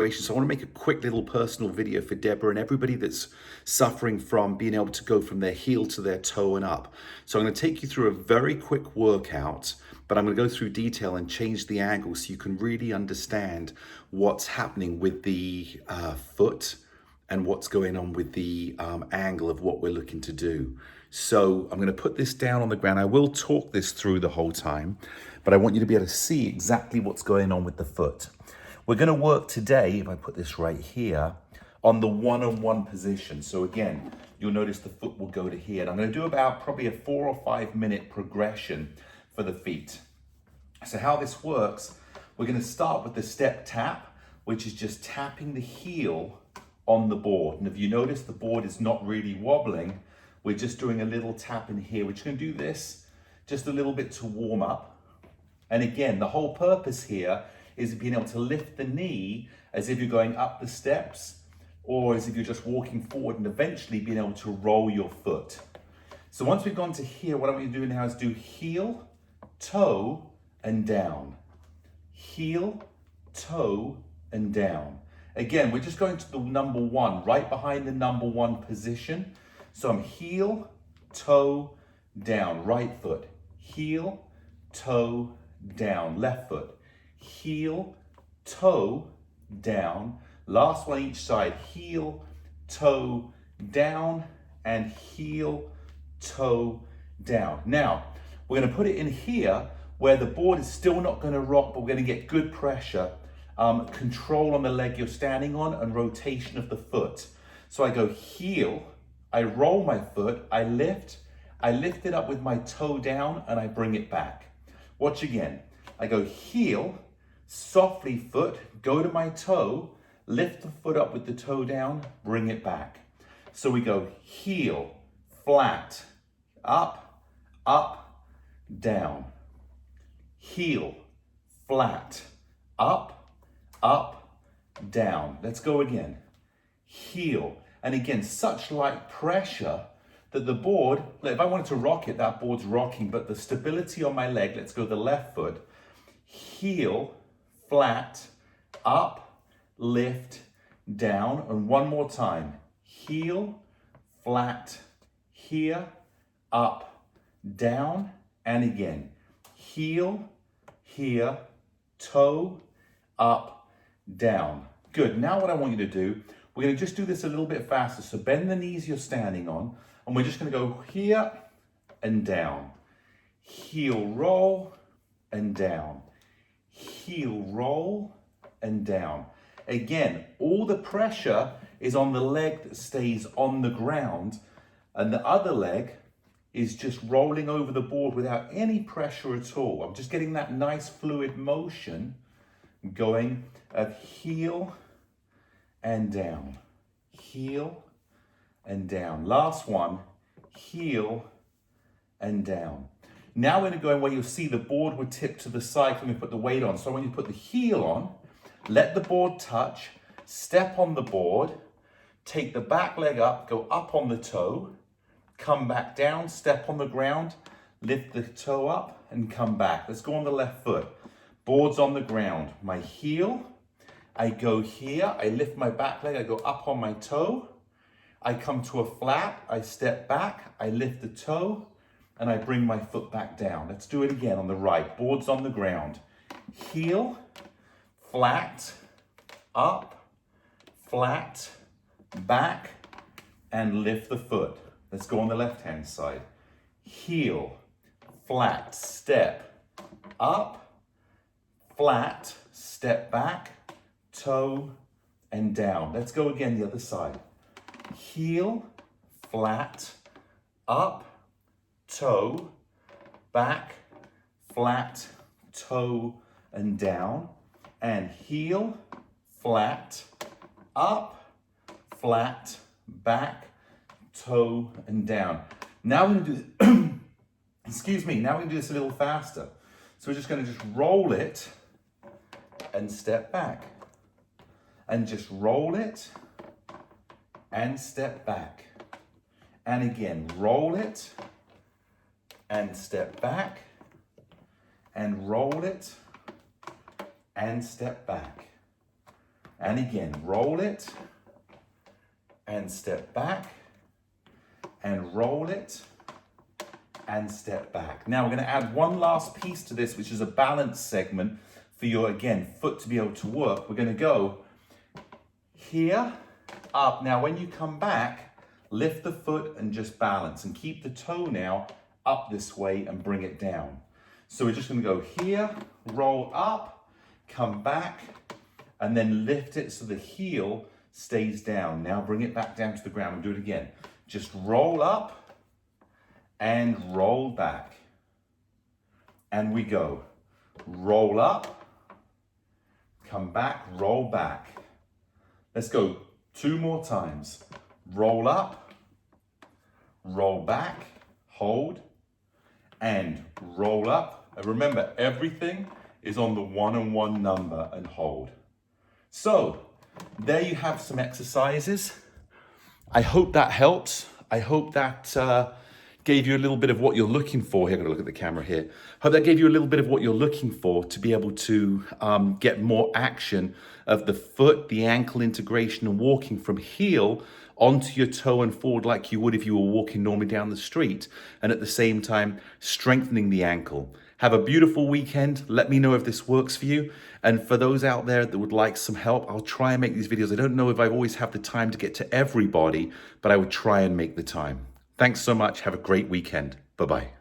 So I want to make a quick little personal video for Deborah and everybody that's suffering from being able to go from their heel to their toe and up. So I'm going to take you through a very quick workout, but I'm going to go through detail and change the angle so you can really understand what's happening with the foot and what's going on with the angle of what we're looking to do. So I'm going to put this down on the ground. I will talk this through the whole time, but I want you to be able to see exactly what's going on with the foot. We're going to work today, if I put this right here, on the one-on-one position. So again, you'll notice the foot will go to here. And I'm going to do about probably a 4 or 5 minute progression for the feet. So how this works, we're going to start with the step tap, which is just tapping the heel on the board. And if you notice, the board is not really wobbling. We're just doing a little tap in here. We're just going to do this just a little bit to warm up. And again, the whole purpose here is being able to lift the knee as if you're going up the steps or as if you're just walking forward, and eventually being able to roll your foot. So once we've gone to here, what I want you to do now is do heel, toe, and down. Heel, toe, and down. Again, we're just going to the number one, right behind the number one position. So I'm heel, toe, down, right foot. Heel, toe, down, left foot. Heel, toe, down. Last one each side. Heel, toe, down, and heel, toe, down. Now, we're going to put it in here where the board is still not going to rock, but we're going to get good pressure, control on the leg you're standing on, and rotation of the foot. So I go heel, I roll my foot, I lift it up with my toe down, and I bring it back. Watch again. I go heel, softly foot, go to my toe, lift the foot up with the toe down, bring it back. So we go heel, flat, up, up, down. Heel, flat, up, up, down. Let's go again. Heel, and again, such light pressure that the board, if I wanted to rock it, that board's rocking, but the stability on my leg, let's go the left foot, heel, flat, up, lift, down, and one more time. Heel, flat, here, up, down, and again. Heel, here, toe, up, down. Good, now what I want you to do, we're gonna just do this a little bit faster. So bend the knees you're standing on, and we're just gonna go here and down. Heel roll and down. Heel roll and down. Again, all the pressure is on the leg that stays on the ground, and the other leg is just rolling over the board without any pressure at all. I'm just getting that nice fluid motion going of heel and down. Heel and down. Last one, heel and down. Now we're going to go in where you'll see the board would tip to the side when we put the weight on. So when you put the heel on, let the board touch, step on the board, take the back leg up, go up on the toe, come back down, step on the ground, lift the toe up and come back. Let's go on the left foot. Board's on the ground. My heel, I go here, I lift my back leg, I go up on my toe, I come to a flat, I step back, I lift the toe, and I bring my foot back down. Let's do it again on the right. Board's on the ground. Heel, flat, up, flat, back, and lift the foot. Let's go on the left-hand side. Heel, flat, step, up, flat, step back, toe, and down. Let's go again the other side. Heel, flat, up, toe, back, flat, toe, and down. And heel, flat, up, flat, back, toe, and down. Now we're going to do this, excuse me, now we're going to do this a little faster. So we're just going to just roll it and step back. And just roll it and step back. And again, roll it and step back, and roll it and step back. And again, roll it and step back and roll it and step back. Now we're going to add one last piece to this, which is a balance segment for your, again, foot to be able to work. We're going to go here, up. Now when you come back, lift the foot and just balance and keep the toe now up this way and bring it down. So we're just going to go here, roll up, come back, and then lift it so the heel stays down. Now bring it back down to the ground and do it again. Just roll up and roll back. And we go. Roll up, come back, roll back. Let's go 2 more times. Roll up, roll back, hold, and roll up. And remember, everything is on the 1 and 1 number and hold. So there you have some exercises. I hope that helps. I hope that gave you a little bit of what you're looking for. Here, I'm gonna look at the camera here. Hope that gave you a little bit of what you're looking for to be able to get more action of the foot, the ankle integration, and walking from heel onto your toe and forward like you would if you were walking normally down the street, and at the same time strengthening the ankle. Have a beautiful weekend. Let me know if this works for you. And for those out there that would like some help, I'll try and make these videos. I don't know if I always have the time to get to everybody, but I would try and make the time. Thanks so much. Have a great weekend. Bye-bye.